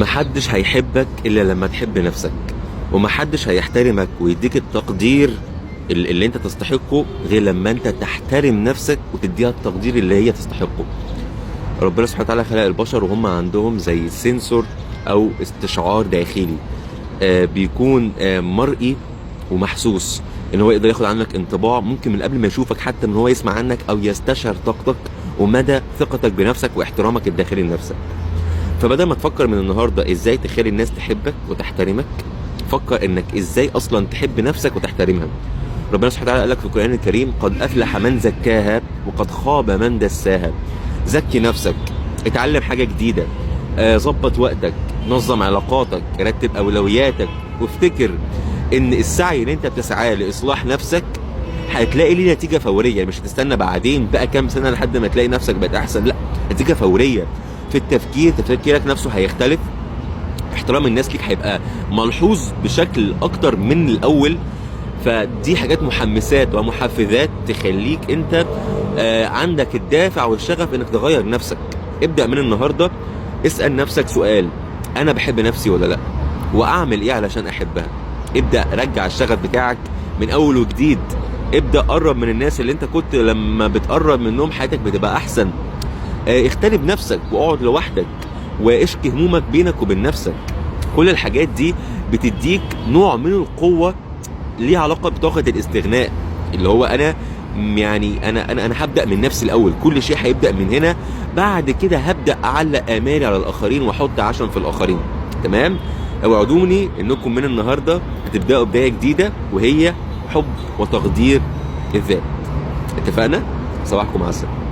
محدش هيحبك الا لما تحب نفسك، ومحدش هيحترمك ويديك التقدير اللي انت تستحقه غير لما انت تحترم نفسك وتديها التقدير اللي هي تستحقه. ربنا سبحانه وتعالى خلق البشر وهم عندهم زي سنسور او استشعار داخلي بيكون مرئي ومحسوس، ان هو يقدر ياخد عنك انطباع ممكن من قبل ما يشوفك، حتى ان هو يسمع عنك او يستشعر طاقتك ومدى ثقتك بنفسك واحترامك الداخلي لنفسك. فبدل ما تفكر من النهارده ازاي تخلي الناس تحبك وتحترمك، فكر انك ازاي اصلا تحب نفسك وتحترمها. ربنا سبحانه وتعالى قال لك في القرآن الكريم: قد افلح من زكاها وقد خاب من دساها. زكي نفسك، اتعلم حاجه جديده، ظبط وقتك، نظم علاقاتك، رتب اولوياتك، وافتكر ان السعي اللي انت بتسعاه لاصلاح نفسك هتلاقي ليه نتيجه فوريه. مش هتستنى بعدين بقى كام سنه لحد ما تلاقي نفسك بقت احسن، لا، نتيجه فوريه. في التفكير، تفكيرك نفسه هيختلف، احترام الناس ليك هيبقى ملحوظ بشكل اكتر من الاول. فدي حاجات محمسات ومحفزات تخليك انت عندك الدافع والشغف انك تغير نفسك. ابدأ من النهارده اسأل نفسك سؤال: انا بحب نفسي ولا لا؟ واعمل ايه علشان احبها؟ ابدأ رجع الشغف بتاعك من اول وجديد. ابدأ قرب من الناس اللي انت كنت لما بتقرب منهم حياتك بتبقى احسن. اغتني بنفسك واقعد لوحدك واشكي همومك بينك وبين نفسك. كل الحاجات دي بتديك نوع من القوة ليه علاقة بطاقة الاستغناء، اللي هو انا هبدأ من نفسي الاول. كل شيء هيبدأ من هنا، بعد كده هبدأ اعلق امالي على الاخرين واحط عشم في الاخرين. تمام؟ اوعدوني انكم من النهاردة هتبدأوا بداية جديدة، وهي حب وتقدير الذات. اتفقنا؟ صباحكم عسل.